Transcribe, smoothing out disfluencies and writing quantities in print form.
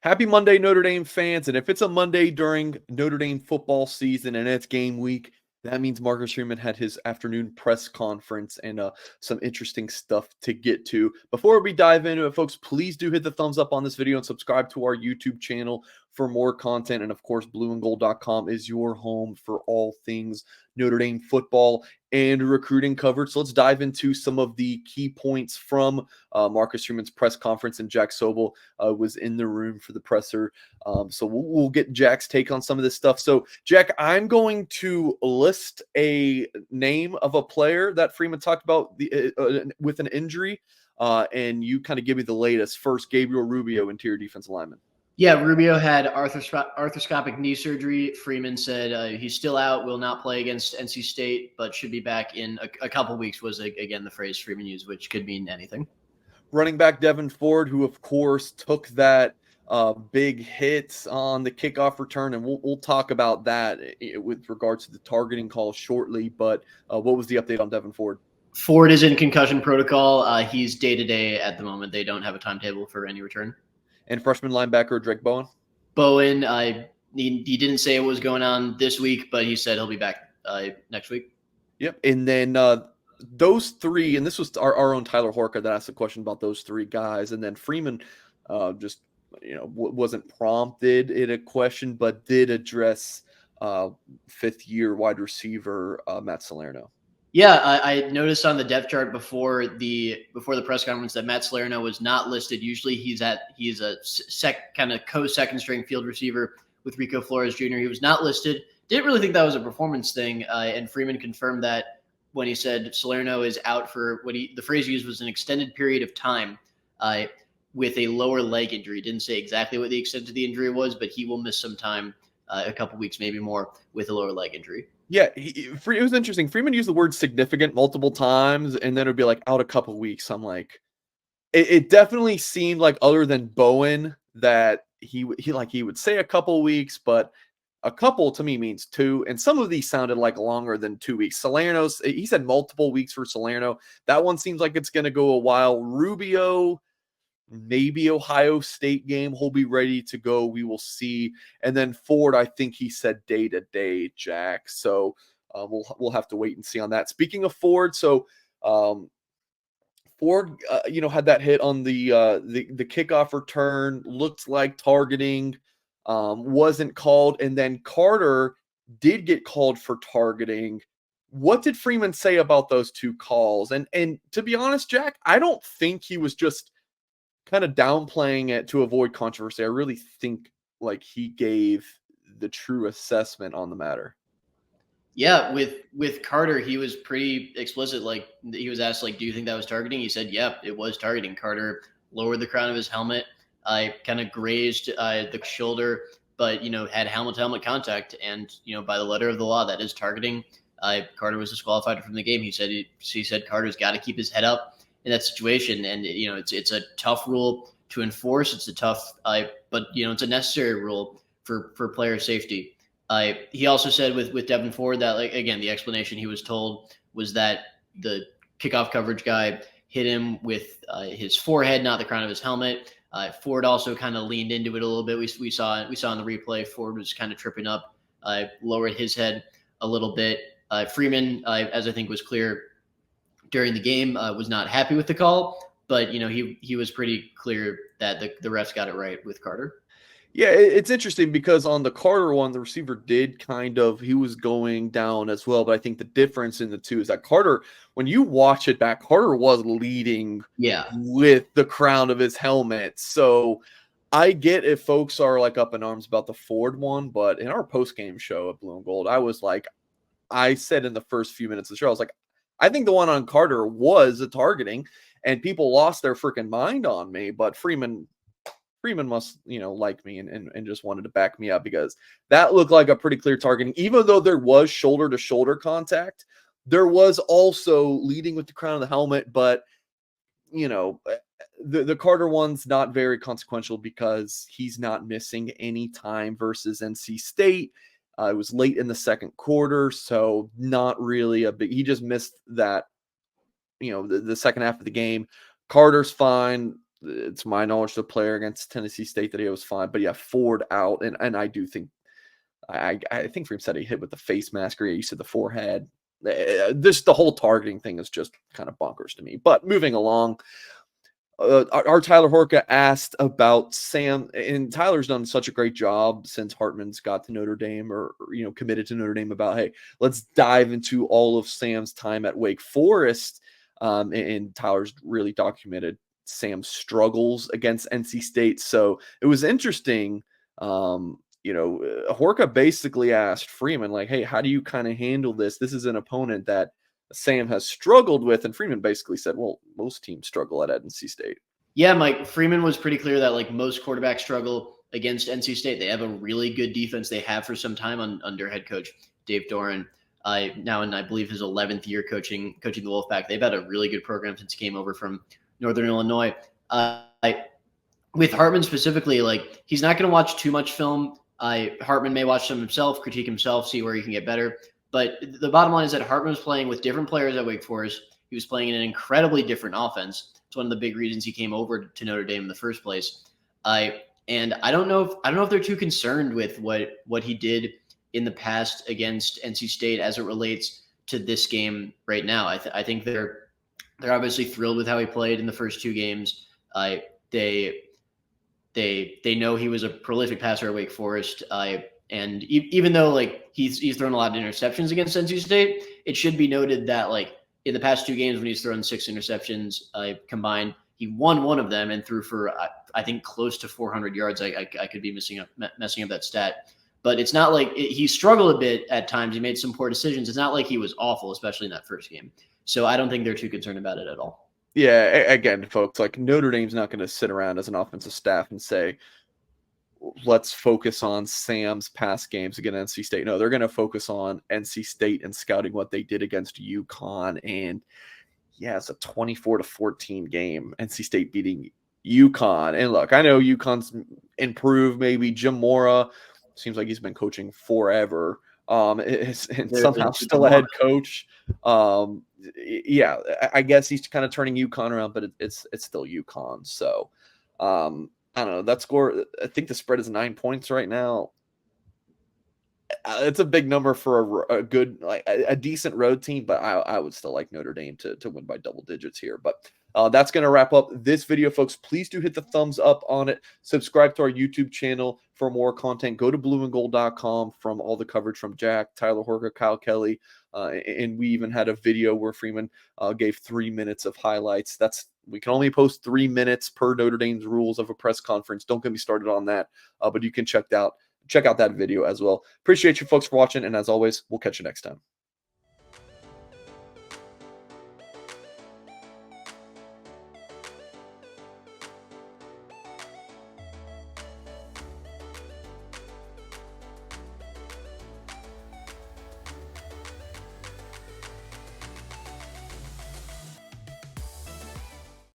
Happy Monday, Notre Dame fans. And if it's a Monday during Notre Dame football season and it's game week, that means Marcus Freeman had his afternoon press conference and some interesting stuff to get to. Before we dive into it, folks, please do hit the thumbs up on this video and subscribe to our YouTube channel for more content. And of course, blueandgold.com is your home for all things Notre Dame football and recruiting coverage. So let's dive into some of the key points from Marcus Freeman's press conference. And Jack Sobel was in the room for the presser. So we'll get Jack's take on some of this stuff. So, Jack, I'm going to list a name of a player that Freeman talked about with an injury, and you kind of give me the latest. First, Gabriel Rubio, interior defensive lineman. Yeah, Rubio had arthroscopic knee surgery. Freeman said he's still out, will not play against NC State, but should be back in a couple weeks was, again, the phrase Freeman used, which could mean anything. Running back Devyn Ford, who, of course, took that big hit on the kickoff return, and we'll talk about that with regards to the targeting call shortly. But what was the update on Devyn Ford? Ford is in concussion protocol. He's day-to-day at the moment. They don't have a timetable for any return. And freshman linebacker Drake Bowen? Bowen, he didn't say what was going on this week, but he said he'll be back next week. Yep. And then those three, and this was our own Tyler Horka that asked a question about those three guys. And then Freeman just, wasn't prompted in a question, but did address fifth-year wide receiver Matt Salerno. Yeah, I noticed on the depth chart before the press conference that Matt Salerno was not listed. Usually he's a kind of co-second string field receiver with Rico Flores Jr. He was not listed. Didn't really think that was a performance thing, and Freeman confirmed that when he said Salerno is out for the phrase he used was an extended period of time with a lower leg injury. Didn't say exactly what the extent of the injury was, but he will miss some time, a couple weeks, maybe more, with a lower leg injury. Yeah, it was interesting. Freeman used the word significant multiple times, and then it would be like out a couple weeks. I'm like, it definitely seemed like other than Bowen that he would say a couple weeks, but a couple to me means 2, and some of these sounded like longer than 2 weeks. Salerno's, he said multiple weeks for Salerno. That one seems like it's going to go a while. Rubio, maybe Ohio State game, he'll be ready to go. We will see. And then Ford, I think he said day to day, Jack. So we'll have to wait and see on that. Speaking of Ford, so Ford, had that hit on the kickoff return. Looked like targeting wasn't called, and then Carter did get called for targeting. What did Freeman say about those two calls? And to be honest, Jack, I don't think he was just kind of downplaying it to avoid controversy. I really think like he gave the true assessment on the matter. Yeah, with Carter, he was pretty explicit. Like, he was asked, like, do you think that was targeting? He said, yeah, it was targeting. Carter lowered the crown of his helmet. I kind of grazed the shoulder, but, had helmet-to-helmet contact. And, by the letter of the law, that is targeting. Carter was disqualified from the game. He said Carter's got to keep his head up in that situation. And, it's a tough rule to enforce. It's a tough, but, it's a necessary rule for player safety. He also said with Devyn Ford that, like, again, the explanation he was told was that the kickoff coverage guy hit him with his forehead, not the crown of his helmet. Ford also kind of leaned into it a little bit. We saw in the replay, Ford was kind of tripping up, lowered his head a little bit. Freeman, as I think was clear during the game, was not happy with the call, but he was pretty clear that the refs got it right with Carter. Yeah, it's interesting because on the Carter one, the receiver he was going down as well. But I think the difference in the two is that Carter, when you watch it back, Carter was leading with the crown of his helmet. So I get if folks are like up in arms about the Ford one, but in our post-game show at Blue and Gold, I said in the first few minutes of the show, I was like, I think the one on Carter was a targeting, and people lost their freaking mind on me. But Freeman must, like me and just wanted to back me up because that looked like a pretty clear targeting. Even though there was shoulder-to-shoulder contact, there was also leading with the crown of the helmet. But, the Carter one's not very consequential because he's not missing any time versus NC State. It was late in the second quarter, so not really a big – he just missed that, the second half of the game. Carter's fine. It's my knowledge the player against Tennessee State that he was fine. But yeah, Ford out, and I do think I think Freeman said he hit with the face mask, or you said the forehead. This the whole targeting thing is just kind of bonkers to me. But moving along, our Tyler Horka asked about Sam, and Tyler's done such a great job since Hartman's got to Notre Dame, or committed to Notre Dame, about, hey, let's dive into all of Sam's time at Wake Forest. And Tyler's really documented Sam's struggles against NC State. So it was interesting. Horka basically asked Freeman, like, hey, how do you kind of handle this? This is an opponent that Sam has struggled with. And Freeman basically said, well, most teams struggle at NC State. Yeah, Mike, Freeman was pretty clear that like most quarterbacks struggle against NC State. They have a really good defense. They have for some time under head coach Dave Doran. Now in, I believe, his 11th year coaching the Wolfpack. They've had a really good program since he came over from Northern Illinois. With Hartman specifically, like, he's not going to watch too much film. Hartman may watch some himself, critique himself, see where he can get better. But the bottom line is that Hartman was playing with different players at Wake Forest. He was playing in an incredibly different offense. It's one of the big reasons he came over to Notre Dame in the first place. And I don't know if they're too concerned with what he did in the past against NC State as it relates to this game right now. I think they're obviously thrilled with how he played in the first two games. They know he was a prolific passer at Wake Forest. And even though like he's thrown a lot of interceptions against NC State, it should be noted that like in the past two games when he's thrown 6 interceptions combined, he won one of them and threw for I think close to 400 yards. I could be messing up that stat, but it's not like he struggled a bit at times. He made some poor decisions. It's not like he was awful, especially in that first game. So I don't think they're too concerned about it at all. Yeah, again, folks, like Notre Dame's not going to sit around as an offensive staff and say, let's focus on Sam's past games against NC State. No, they're going to focus on NC State and scouting what they did against UConn. And yeah, it's a 24-14 game. NC State beating UConn. And look, I know UConn's improved. Maybe Jim Mora seems like he's been coaching forever. And somehow still a head coach. Yeah, I guess he's kind of turning UConn around, but it's still UConn. So, I don't know. That score, I think the spread is 9 points right now. It's a big number for a good, like a decent road team, but I would still like Notre Dame to win by double digits here. But that's going to wrap up this video, folks. Please do hit the thumbs up on it. Subscribe to our YouTube channel for more content. Go to blueandgold.com from all the coverage from Jack, Tyler Horka, Kyle Kelly. And we even had a video where Freeman gave 3 minutes of highlights. We can only post 3 minutes per Notre Dame's rules of a press conference. Don't get me started on that, but you can check out that video as well. Appreciate you folks for watching, and as always, we'll catch you next time.